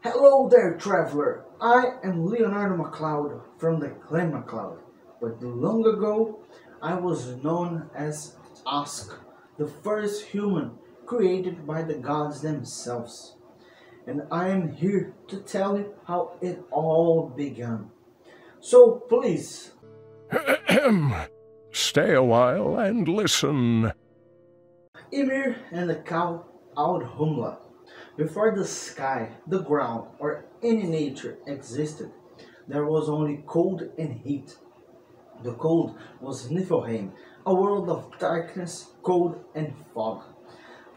Hello there, traveler. I am Leonardo MacLeod from the clan MacLeod, but long ago I was known as Ask, the first human created by the gods themselves, and I am here to tell you how it all began. So please, Stay a while and listen. Ymir and the Cow Audhumla. Before the sky, the ground, or any nature existed, there was only cold and heat. The cold was Niflheim, a world of darkness, cold, and fog.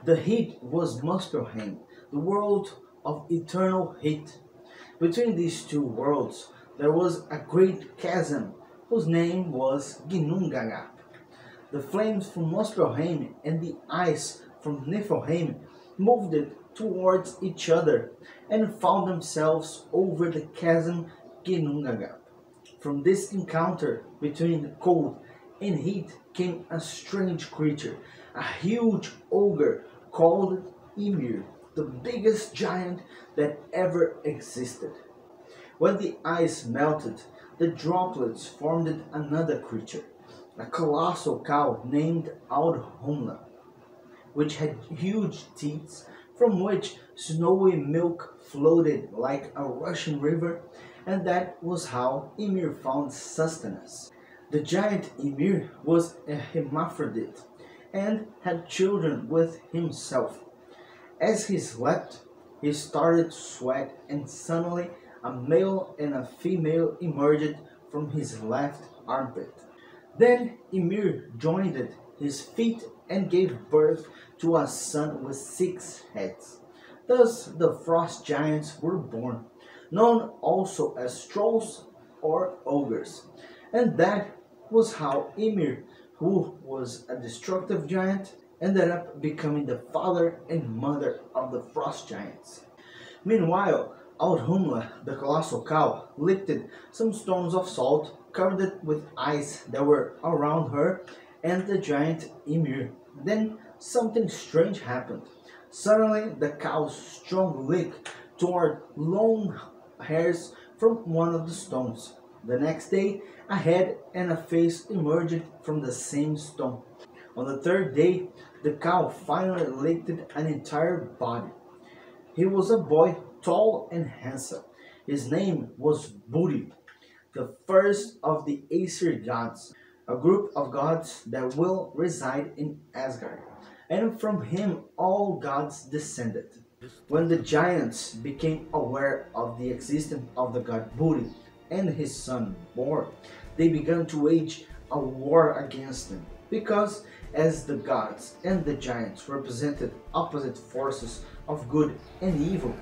The heat was Muspelheim, the world of eternal heat. Between these two worlds, there was a great chasm whose name was Ginnungagap. The flames from Muspelheim and the ice from Niflheim moved it towards each other and found themselves over the chasm Ginnungagap. From this encounter between the cold and heat came a strange creature, a huge ogre called Ymir, the biggest giant that ever existed. When the ice melted, the droplets formed another creature, a colossal cow named Audhumla, which had huge teeth from which snowy milk floated like a rushing river, and that was how Ymir found sustenance. The giant Ymir was a hermaphrodite and had children with himself. As he slept, he started to sweat, and suddenly a male and a female emerged from his left armpit. Then Ymir joined his feet and gave birth to a son with 6 heads. Thus the frost giants were born, known also as trolls or ogres. And that was how Ymir, who was a destructive giant, ended up becoming the father and mother of the frost giants. Meanwhile, Audhumla, the colossal cow, lifted some stones of salt, covered it with ice that were around her and the giant Ymir. Then something strange happened. Suddenly, the cow's strong lick tore long hairs from one of the stones. The next day, a head and a face emerged from the same stone. On the third day, the cow finally licked an entire body. He was a boy, tall and handsome. His name was Buri, the first of the Aesir gods, a group of gods that will reside in Asgard, and from him all gods descended. When the giants became aware of the existence of the god Buri and his son Bor, they began to wage a war against them, because as the gods and the giants represented opposite forces of good and evil,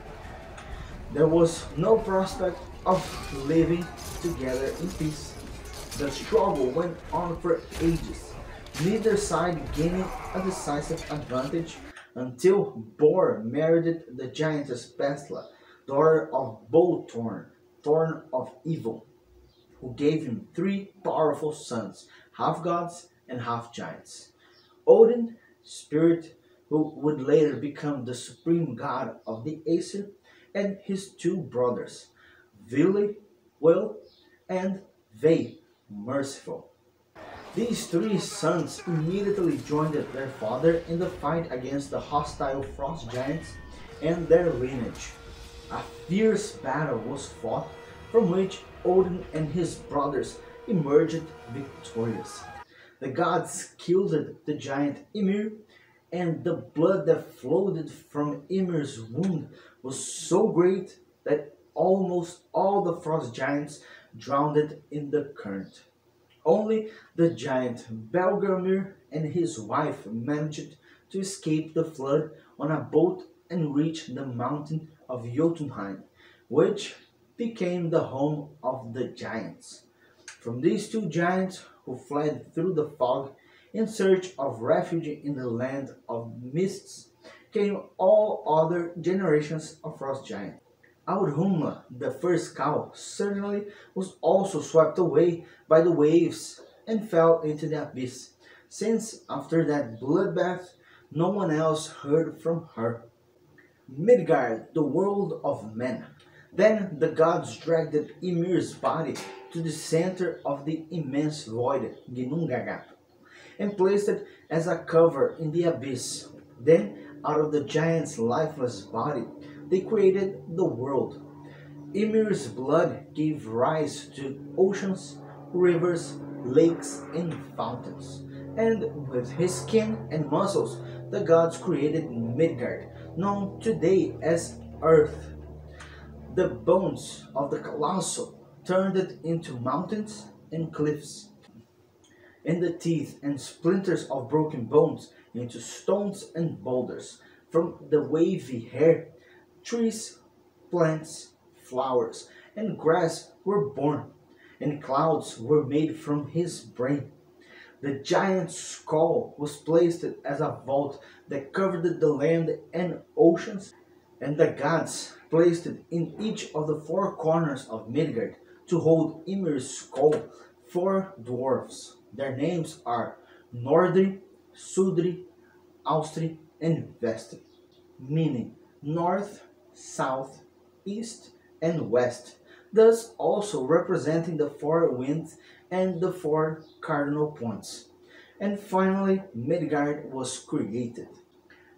there was no prospect of living together in peace. The struggle went on for ages, neither side gaining a decisive advantage until Bor married the giantess Bestla, daughter of Boltorn, Thorn of Evil, who gave him 3 powerful sons, half gods and half giants. Odin, spirit who would later become the supreme god of the Aesir, and his 2 brothers, Vili, Will, and Ve, merciful. These 3 sons immediately joined their father in the fight against the hostile frost giants and their lineage. A fierce battle was fought, from which Odin and his brothers emerged victorious. The gods killed the giant Ymir, and the blood that flowed from Ymir's wound was so great that almost all the frost giants drowned in the current. Only the giant Belgramir and his wife managed to escape the flood on a boat and reach the mountain of Jotunheim, which became the home of the giants. From these 2 giants who fled through the fog in search of refuge in the land of mists came all other generations of frost giants. Audhumla, the first cow, certainly was also swept away by the waves and fell into the abyss, since after that bloodbath no one else heard from her. Midgard, the world of men. Then the gods dragged Ymir's body to the center of the immense void, Ginnungagap, and placed it as a cover in the abyss. Then, out of the giant's lifeless body, they created the world. Ymir's blood gave rise to oceans, rivers, lakes, and fountains. And with his skin and muscles, the gods created Midgard, known today as Earth. The bones of the colossal turned it into mountains and cliffs, and the teeth and splinters of broken bones into stones and boulders. From the wavy hair, trees, plants, flowers, and grass were born, and clouds were made from his brain. The giant's skull was placed as a vault that covered the land and oceans, and the gods placed it in each of the four corners of Midgard to hold Ymir's skull. Four dwarfs. Their names are Nordri, Sudri, Austri, and Vestri, meaning north, south, east, and west, thus also representing the four winds and the four cardinal points. And finally, Midgard was created.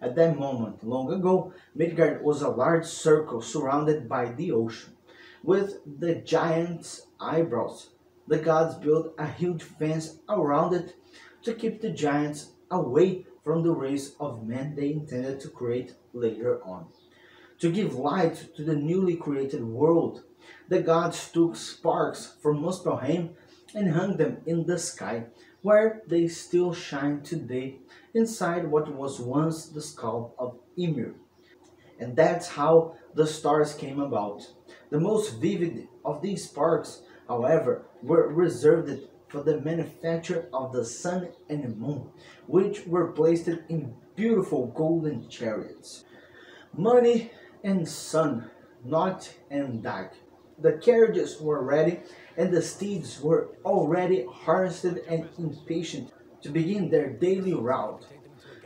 At that moment, long ago, Midgard was a large circle surrounded by the ocean. With the giant's eyebrows, the gods built a huge fence around it to keep the giants away from the race of men they intended to create later on. To give light to the newly created world, the gods took sparks from Muspelheim and hung them in the sky, where they still shine today inside what was once the skull of Ymir. And that's how the stars came about. The most vivid of these sparks, however, were reserved for the manufacture of the sun and moon, which were placed in beautiful golden chariots. Money and sun, Nott and Dag. The carriages were ready, and the steeds were already harnessed and impatient to begin their daily route.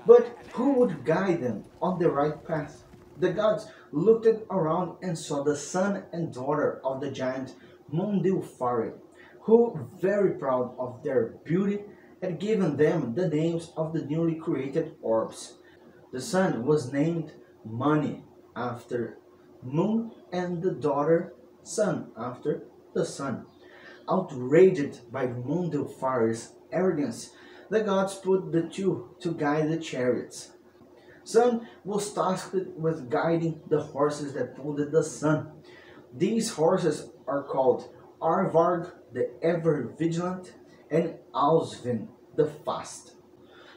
But who would guide them on the right path? The gods looked around and saw the son and daughter of the giant Mundilfari, who, very proud of their beauty, had given them the names of the newly created orbs. The son was named Money, after Moon, and the daughter Sun, after the sun. Outraged by Mundilfari's arrogance, the gods put the two to guide the chariots. Sun was tasked with guiding the horses that pulled the sun. These horses are called Arvarg, the ever-vigilant, and Alsvin, the fast.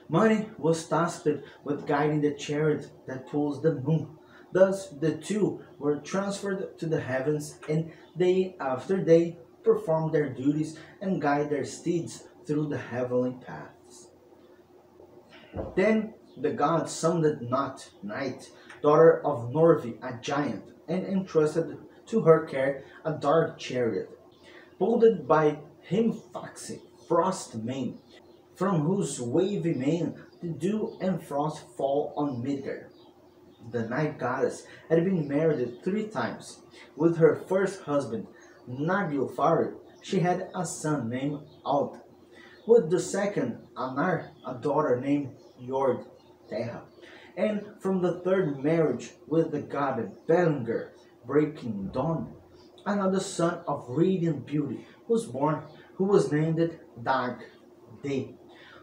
Money was tasked with guiding the chariot that pulls the moon. Thus the two were transferred to the heavens, and day after day perform their duties and guide their steeds through the heavenly paths. Then the gods summoned Nott, Night, daughter of Norvi, a giant, and entrusted to her care a dark chariot, pulled by Himfaxi, Frost Mane, from whose wavy mane the dew and frost fall on Midgard. The night goddess had been married 3 times. With her first husband, Naglfari, she had a son named Ald. With the second, Anar, a daughter named Jord Terra. And from the third marriage with the god Bellinger, Breaking Dawn, another son of radiant beauty was born, who was named Dag Day.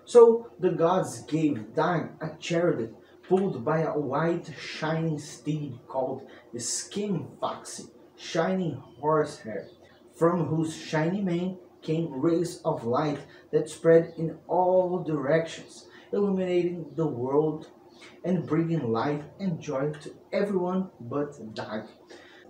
So the gods gave Dag a chariot pulled by a white shining steed called Skimfaxi, shining horsehair, from whose shiny mane came rays of light that spread in all directions, illuminating the world and bringing life and joy to everyone but Dag.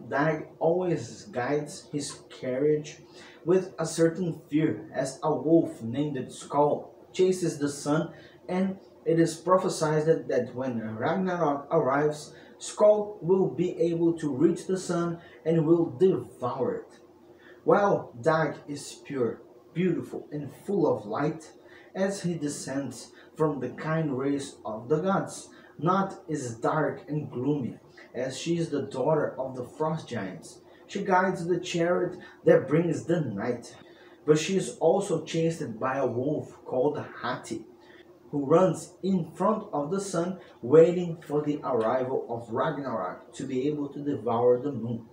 Dag always guides his carriage with a certain fear, as a wolf named Skull chases the sun, and it is prophesied that when Ragnarok arrives, Skull will be able to reach the sun and will devour it. While Dag is pure, beautiful, and full of light, as he descends from the kind rays of the gods, Nott is dark and gloomy, as she is the daughter of the frost giants. She guides the chariot that brings the night. But she is also chased by a wolf called Hati, who runs in front of the sun, waiting for the arrival of Ragnarok to be able to devour the moon.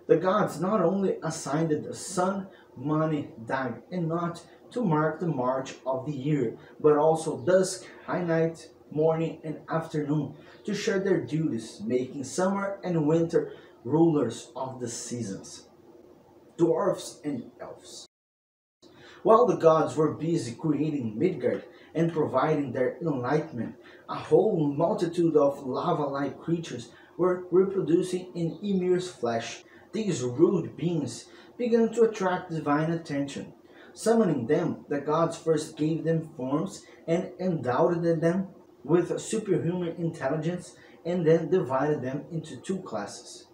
The gods not only assigned the sun, money, dag, and Nott to mark the march of the year, but also dusk, high night, morning, and afternoon to share their duties, making summer and winter rulers of the seasons. Dwarves and Elves. While the gods were busy creating Midgard and providing their enlightenment, a whole multitude of lava-like creatures were reproducing in Ymir's flesh. These rude beings began to attract divine attention. Summoning them, the gods first gave them forms and endowed them with superhuman intelligence, and then divided them into two classes.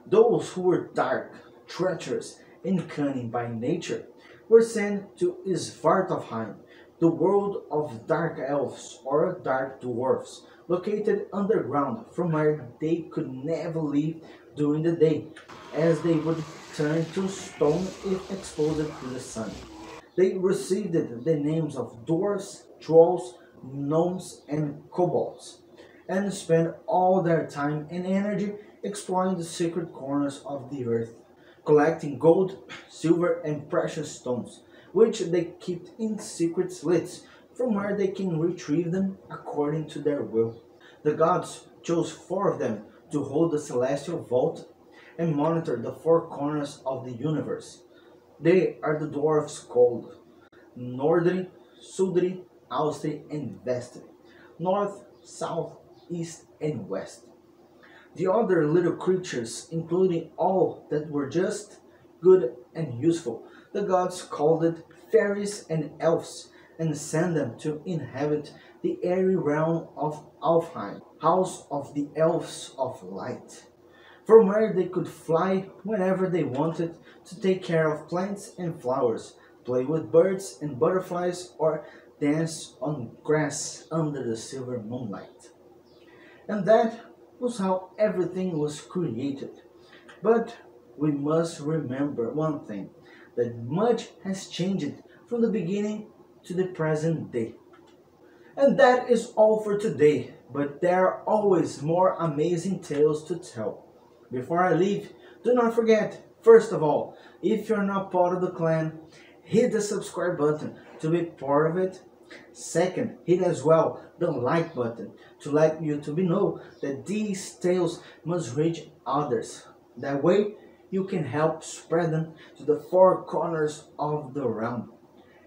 Those who were dark, treacherous, and cunning by nature were sent to Svartalfheim, the world of dark elves or dark dwarfs, located underground from where they could never leave during the day, as they would turn to stone if exposed to the sun. They received the names of dwarfs, trolls, gnomes, and kobolds, and spent all their time and energy exploring the secret corners of the earth, collecting gold, silver, and precious stones, which they keep in secret slits from where they can retrieve them according to their will. The gods chose four of them to hold the celestial vault and monitor the four corners of the universe. They are the dwarfs called Nordri, Sudri, Austri, and Vestri, north, south, east, and west. The other little creatures, including all that were just, good, and useful, the gods called it fairies and elves, and sent them to inhabit the airy realm of Alfheim, house of the elves of light, from where they could fly whenever they wanted to take care of plants and flowers, play with birds and butterflies, or dance on grass under the silver moonlight. And that was how everything was created. But we must remember one thing, that much has changed from the beginning to the present day. And that is all for today, but there are always more amazing tales to tell. Before I leave, do not forget, first of all, if you're not part of the clan, hit the subscribe button to be part of it. Second, hit as well the like button to let YouTube know that these tales must reach others. That way, you can help spread them to the four corners of the realm.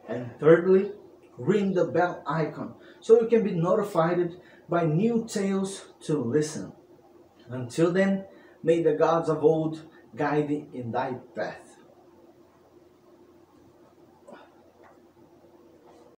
And thirdly, ring the bell icon so you can be notified by new tales to listen. Until then, may the gods of old guide thee in thy path.